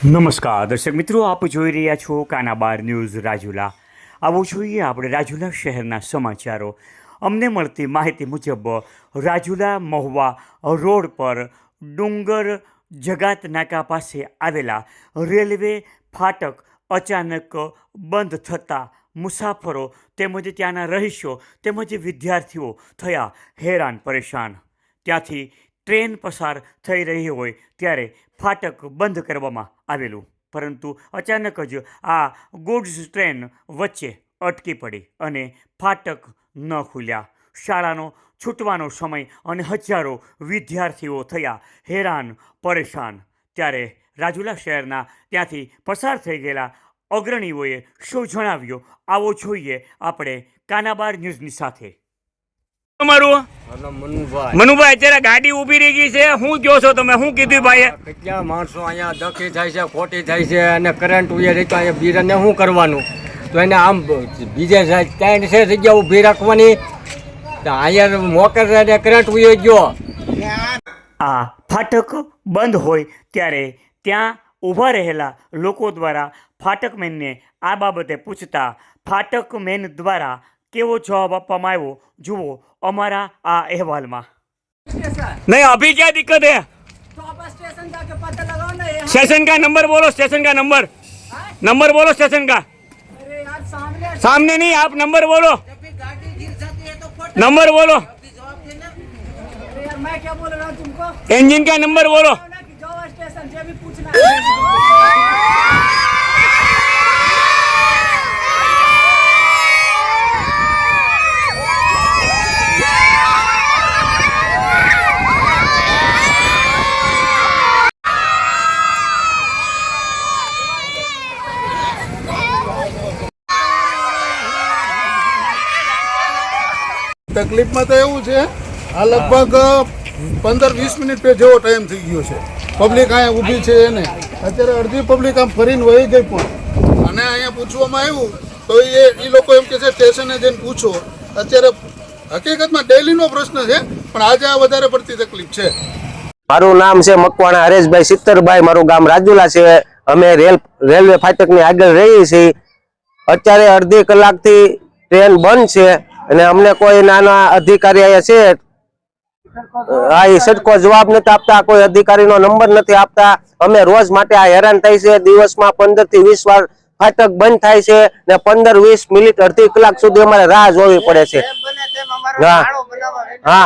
નમસ્કાર દર્શક મિત્રો, આપ જોઈ રહ્યા છો કાનાબાર ન્યૂઝ રાજુલા. આવો જોઈએ આપણે રાજુલા શહેરના સમાચારો. અમને મળતી માહિતી મુજબ રાજુલા મહુવા રોડ પર ડુંગર જગાત નાકા પાસે આવેલા રેલવે ફાટક અચાનક બંધ થતાં મુસાફરો તેમજ ત્યાંના રહીશો તેમજ વિદ્યાર્થીઓ થયા હેરાન પરેશાન. ત્યાંથી ટ્રેન પસાર થઈ રહી હોય ત્યારે ફાટક બંધ કરવામાં આવેલું, પરંતુ અચાનક જ આ ગુડ્સ ટ્રેન વચ્ચે અટકી પડી અને ફાટક ન ખુલ્યા. શાળાનો છૂટવાનો સમય અને હજારો વિદ્યાર્થીઓ થયા હેરાન પરેશાન. ત્યારે રાજુલા શહેરના ત્યાંથી પસાર થઈ ગયેલા અગ્રણીઓએ શું જણાવ્યું, આવો જોઈએ આપણે કાનાબાર ન્યૂઝની સાથે. તમારું મનુભાઈ, અત્યારે ગાડી ઊભી રહી ગઈ છે, શું કહો છો તમે? શું કીધું ભાઈ? કેટલા માણસો અહીંયા દખી થાય છે, ખોટી થાય છે અને કરંટ ઉયે રહી તો અહીંયા બીરાને શું કરવાનું? તો એને આમ બીજે ક્યાંય છે જગ્યા ઊભી રાખવાની, તો અહીંયા મોકર કરંટ ઉયે ગયો. આ ફાટક બંધ હોય ત્યારે ત્યાં ઊભા રહેલા લોકો દ્વારા ફાટક મેનને આ બાબતે પૂછતા ફાટક મેન દ્વારા કેવો જવાબ આપવામાં આવ્યો જુઓ અમારા આ અહેવાલમાં. नहीं अभी क्या दिक्कत है? तो आप स्टेशन जाके पता लगाओ ना ये. स्टेशन का नंबर बोलो, स्टेशन का नंबर बोलो स्टेशन का. अरे यार सामने सामने नहीं, आप नंबर बोलो, गाड़ी गिर जाती है तो फट. नंबर बोलो, अरे यार मैं क्या बोल रहा हूँ तुमको इंजन का नंबर बोलो. ना कि जाओ स्टेशन से भी पूछना है. તકલીફમાં તો એવું છે, આ લગભગ 15-20 મિનિટ જેવો ટાઈમ થઈ ગયો છે. પબ્લિક અહીંયા ઊભી છે એને અત્યારે અડધી પબ્લિક આમ ફરીને વહી ગઈ પણ, અને અહીંયા પૂછવામાં આવ્યું તો એ લોકો એમ કે છે સ્ટેશને જઈને પૂછો. અત્યારે હકીકતમાં ડેલીનો પ્રશ્ન છે પણ આજે આ વધારે પડતી તકલીફ છે. મારું નામ છે મકવાણા હરેશભાઈ સિત્તરભાઈ, મારું ગામ રાજુલા છે. અમે રેલવે ફાટકની આગળ રહીએ છીએ. અત્યારે અડધી કલાકથી ટ્રેન બંધ છે અને અમને કોઈ નાના અધિકારી અહીંયા છે આ એ સટકો જવાબ નથી આપતા, કોઈ અધિકારીનો નંબર નથી આપતા. અમે રોજ માટે આ હેરાન થાય છે. દિવસમાં 15 થી 20 વાર ફાટક બંધ થાય છે ને 15-20 મિનિટ અડધી કલાક સુધી અમારે રાહ જોવી પડે છે. હા.